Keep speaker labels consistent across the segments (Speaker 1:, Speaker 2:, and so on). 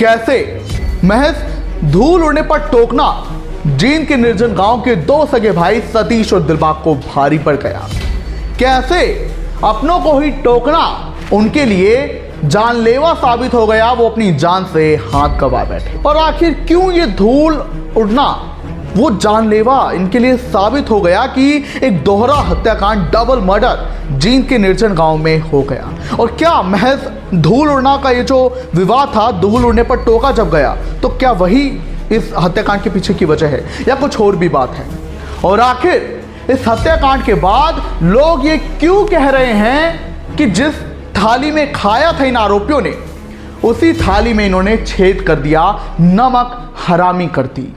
Speaker 1: कैसे महज धूल उड़ने पर टोकना जींद के निर्जन गांव के दो सगे भाई सतीश और दिलबाग को भारी पड़ गया। कैसे अपनों को ही टोकना उनके लिए जानलेवा साबित हो गया, वो अपनी जान से हाथ गंवा बैठे। और आखिर क्यों ये धूल उड़ना वो जानलेवा इनके लिए साबित हो गया कि एक दोहरा हत्याकांड, डबल मर्डर जींद के निर्जन गांव में हो गया। और क्या महज धूल उड़ना का ये जो विवाद था, धूल उड़ने पर टोका जब गया, तो क्या वही इस हत्याकांड के पीछे की वजह है या कुछ और भी बात है? और आखिर इस हत्याकांड के बाद लोग ये क्यों कह रहे हैं कि जिस थाली में खाया था इन आरोपियों ने, उसी थाली में इन्होंने छेद कर दिया, नमक हरामी कर दी?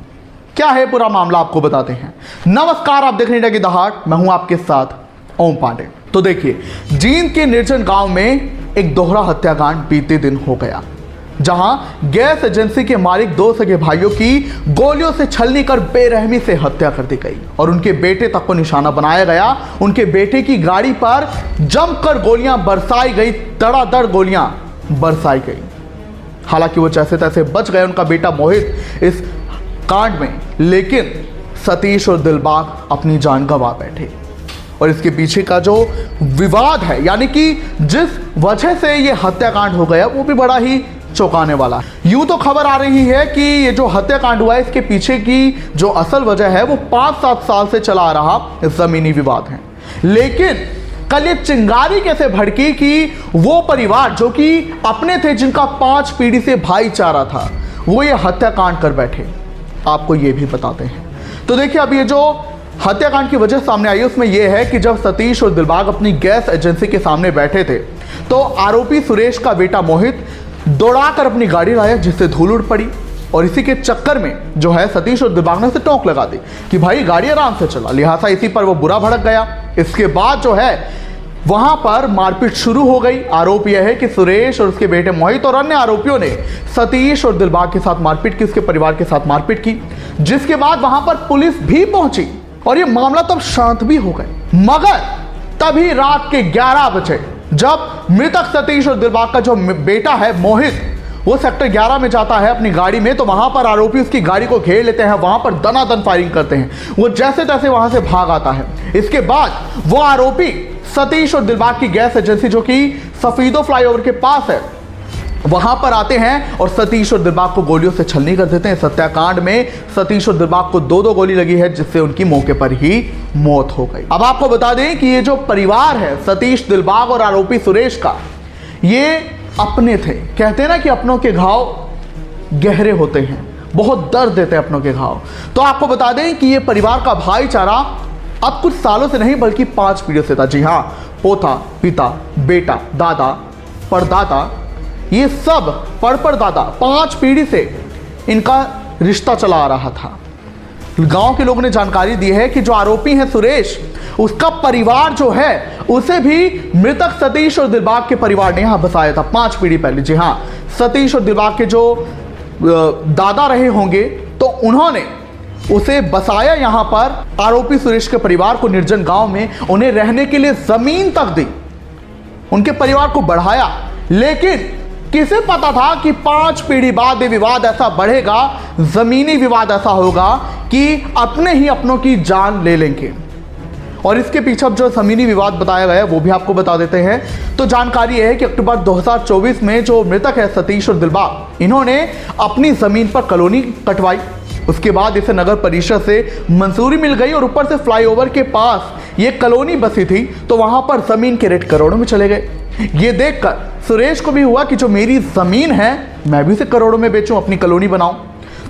Speaker 1: क्या है पूरा मामला आपको बताते हैं। नमस्कार, आप देख रहे हैं द हाट, मैं हूं आपके साथ ओम पांडे। तो देखिए, जींद के निर्जन गांव में एक दोहरा हत्याकांड बीते दिन हो गया, जहां गैस एजेंसी के मालिक दो सगे भाइयों की गोलियों से छलनी कर बेरहमी से हत्या कर दी गई और उनके बेटे तक को निशाना बनाया गया। उनके बेटे की गाड़ी पर जमकर गोलियां बरसाई गई, धड़ाधड़ गोलियां बरसाई गई। हालांकि वो जैसे तैसे बच गए, उनका बेटा मोहित, इस कांड में, लेकिन सतीश और दिलबाग अपनी जान गंवा बैठे। और इसके पीछे का जो विवाद है, यानी कि जिस वजह से ये हत्याकांड हो गया, वो भी बड़ा ही चौंकाने वाला। यूं तो खबर आ रही है कि ये जो हत्याकांड हुआ है, इसके पीछे की जो असल वजह है वो 5-7 साल से चला आ रहा जमीनी विवाद है। लेकिन कल ये चिंगारी कैसे भड़की कि वो परिवार जो कि अपने थे, जिनका 5 पीढ़ी से भाईचारा था, वो ये हत्याकांड कर बैठे। आपको ये भी बताते हैं। तो देखिए, अब ये जो हत्याकांड की वजह सामने आई है उसमें यह है कि जब सतीश और दिलबाग अपनी गैस एजेंसी के सामने बैठे थे, तो आरोपी सुरेश का बेटा मोहित दौड़ाकर अपनी गाड़ी लाया, जिससे धूल उड़ पड़ी। और इसी के चक्कर में जो है सतीश और दिलबाग ने उसे टोक लगा दी कि भाई गाड़ी आराम से चला, लिहाजा इसी पर वो बुरा भड़क गया। इसके बाद जो है वहां पर मारपीट शुरू हो गई। आरोप यह है कि सुरेश और उसके बेटे मोहित और अन्य आरोपियों ने सतीश और दिलबाग के साथ मारपीट की, उसके परिवार के साथ मारपीट की, जिसके बाद वहां पर पुलिस भी पहुंची और यह मामला तब शांत भी हो गए। मगर तभी रात के 11 बजे जब मृतक सतीश और दिलबाग का जो बेटा है मोहित, वो सेक्टर 11 में जाता है अपनी गाड़ी में, तो वहां पर आरोपी उसकी गाड़ी को घेर लेते हैं, वहां पर दनादन फायरिंग करते हैं। वो जैसे तैसे वहां से भाग आता है। इसके बाद वो आरोपी सतीश और दिलबाग की गैस एजेंसी जो कि सफीदो फ्लाईओवर के पास है, वहां पर आते हैं और सतीश और दिलबाग को गोलियों से छलनी कर देते हैं। इस हत्याकांड में सतीश और दिलबाग को 2-2 गोली लगी है, जिससे उनकी मौके पर ही मौत हो गई। अब आपको बता दें कि ये जो परिवार है सतीश, दिलबाग और आरोपी सुरेश का, ये अपने थे। कहते हैं ना कि अपनों के घाव गहरे होते हैं, बहुत दर्द देते हैं अपनों के घाव। तो आपको बता दें कि ये परिवार का भाईचारा अब कुछ सालों से नहीं बल्कि 5 पीढ़ियों से था। जी हाँ, पोता, पिता, बेटा, दादा, परदादा, ये सब परदादा 5 पीढ़ी से इनका रिश्ता चला आ रहा था। गांव के लोगों ने जानकारी दी है कि जो आरोपी है सुरेश, उसका परिवार जो है उसे भी मृतक सतीश और दिलबाग के परिवार ने यहां बसाया था 5 पीढ़ी पहले। जी हाँ, सतीश और दिलबाग के जो दादा रहे होंगे, तो उन्होंने उसे बसाया यहां पर। आरोपी सुरेश के परिवार को निर्जन गांव में उन्हें रहने के लिए जमीन तक दी, उनके परिवार को बढ़ाया। लेकिन किसे पता था कि 5 पीढ़ी बाद ये विवाद ऐसा बढ़ेगा, जमीनी विवाद ऐसा होगा कि अपने ही अपनों की जान ले लेंगे। और इसके पीछे जो जमीनी विवाद बताया गया है वो भी आपको बता देते हैं। तो जानकारी यह है कि अक्टूबर 2024 में जो मृतक है सतीश और दिलबाग, इन्होंने अपनी जमीन पर कॉलोनी कटवाई। उसके बाद इसे नगर परिषद से मंजूरी मिल गई और ऊपर से फ्लाईओवर के पास ये कॉलोनी बसी थी, तो वहां पर जमीन के रेट करोड़ों में चले गए। ये देखकर सुरेश को भी हुआ कि जो मेरी जमीन है मैं भी इसे करोड़ों में बेचूं, अपनी कॉलोनी बनाऊं।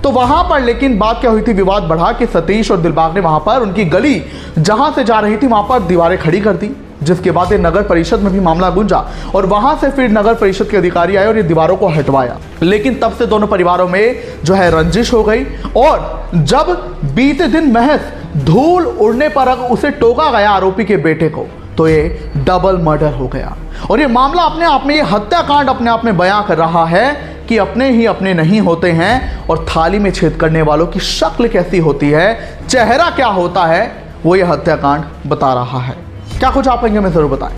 Speaker 1: तो वहां पर लेकिन बात क्या हुई थी, विवाद बढ़ा कि सतीश और दिलबाग ने वहां पर उनकी गली जहां से जा रही थी वहां पर दीवारें खड़ी कर दी, जिसके बाद ये नगर परिषद में भी मामला गूंजा और वहां से फिर नगर परिषद के अधिकारी आए और ये दीवारों को हटवाया। लेकिन तब से दोनों परिवारों में जो है रंजिश हो गई और जब बीते दिन महज धूल उड़ने पर उसे टोका गया आरोपी के बेटे को, तो ये डबल मर्डर हो गया। और ये मामला अपने आप में, ये हत्याकांड अपने आप में बयां कर रहा है कि अपने ही अपने नहीं होते हैं और थाली में छेद करने वालों की शक्ल कैसी होती है, चेहरा क्या होता है, वो ये हत्याकांड बता रहा है। क्या कुछ आप कहेंगे, मैं जरूर बताएं।